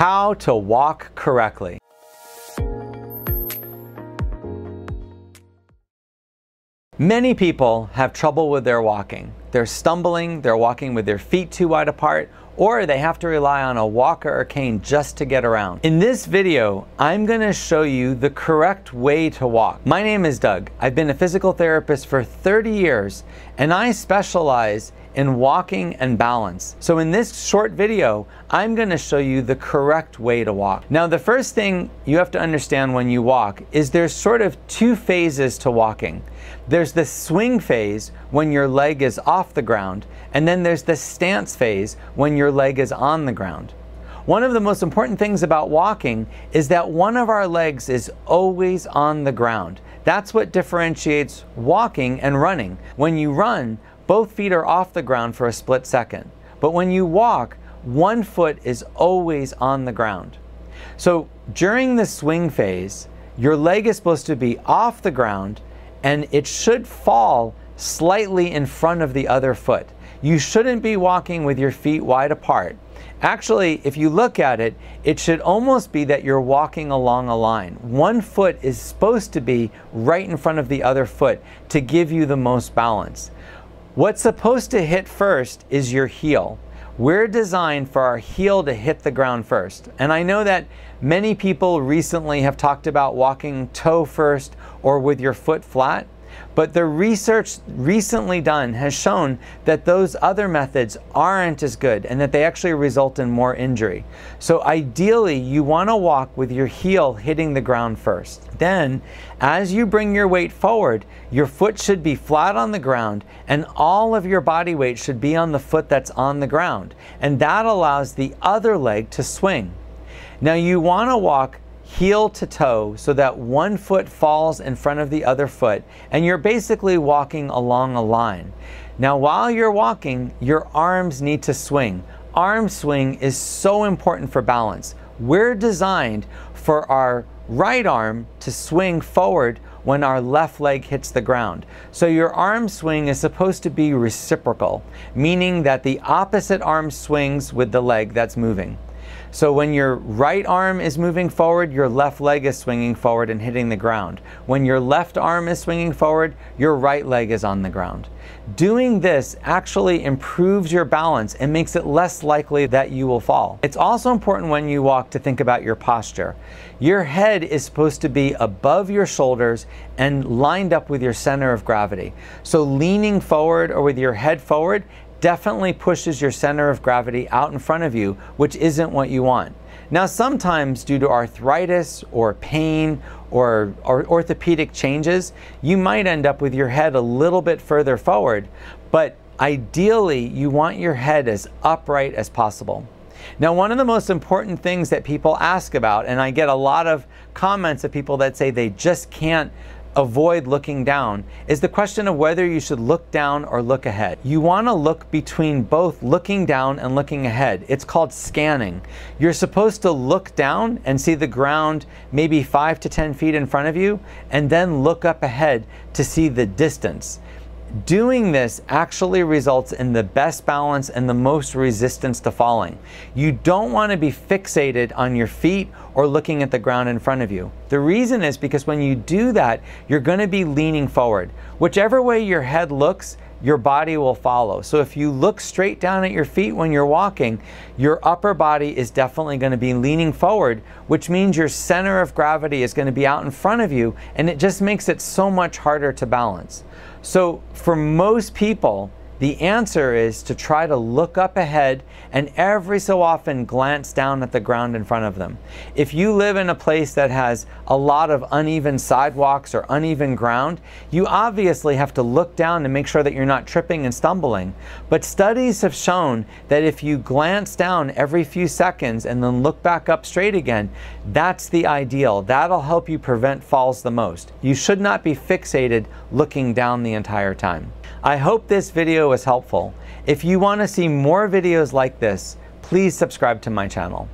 How to walk correctly. Many people have trouble with their walking. They're stumbling, they're walking with their feet too wide apart, or they have to rely on a walker or cane just to get around. In this video, I'm going to show you the correct way to walk. My name is Doug. I've been a physical therapist for 30 years, and I specialize in walking and balance. So in this short video, I'm going to show you the correct way to walk. Now, the first thing you have to understand when you walk is there's sort of two phases to walking. There's the swing phase when your leg is off the ground, and then there's the stance phase when your leg is on the ground. One of the most important things about walking is that one of our legs is always on the ground. That's what differentiates walking and running. When you run, both feet are off the ground for a split second. But when you walk, one foot is always on the ground. So during the swing phase, your leg is supposed to be off the ground and it should fall slightly in front of the other foot. You shouldn't be walking with your feet wide apart. Actually, if you look at it, it should almost be that you're walking along a line. One foot is supposed to be right in front of the other foot to give you the most balance. What's supposed to hit first is your heel. We're designed for our heel to hit the ground first. And I know that many people recently have talked about walking toe first or with your foot flat. But the research recently done has shown that those other methods aren't as good and that they actually result in more injury. So ideally, you want to walk with your heel hitting the ground first. Then, as you bring your weight forward, your foot should be flat on the ground and all of your body weight should be on the foot that's on the ground. And that allows the other leg to swing. Now you want to walk heel to toe so that one foot falls in front of the other foot and you're basically walking along a line. Now while you're walking, your arms need to swing. Arm swing is so important for balance. We're designed for our right arm to swing forward when our left leg hits the ground. So your arm swing is supposed to be reciprocal, meaning that the opposite arm swings with the leg that's moving. So when your right arm is moving forward, your left leg is swinging forward and hitting the ground. When your left arm is swinging forward, your right leg is on the ground. Doing this actually improves your balance and makes it less likely that you will fall. It's also important when you walk to think about your posture. Your head is supposed to be above your shoulders and lined up with your center of gravity. So leaning forward or with your head forward definitely pushes your center of gravity out in front of you, which isn't what you want. Now sometimes due to arthritis or pain or orthopedic changes, you might end up with your head a little bit further forward, but ideally you want your head as upright as possible. Now, one of the most important things that people ask about, and I get a lot of comments of people that say they just can't avoid looking down, is the question of whether you should look down or look ahead. You want to look between both looking down and looking ahead. It's called scanning. You're supposed to look down and see the ground maybe 5 to 10 feet in front of you, and then look up ahead to see the distance. Doing this actually results in the best balance and the most resistance to falling. You don't want to be fixated on your feet or looking at the ground in front of you. The reason is because when you do that, you're going to be leaning forward. Whichever way your head looks, your body will follow. So if you look straight down at your feet when you're walking, your upper body is definitely going to be leaning forward, which means your center of gravity is going to be out in front of you, and it just makes it so much harder to balance. So for most people, the answer is to try to look up ahead and every so often glance down at the ground in front of them. If you live in a place that has a lot of uneven sidewalks or uneven ground, you obviously have to look down to make sure that you're not tripping and stumbling. But studies have shown that if you glance down every few seconds and then look back up straight again, that's the ideal. That'll help you prevent falls the most. You should not be fixated looking down the entire time. I hope this video was helpful. If you want to see more videos like this, please subscribe to my channel.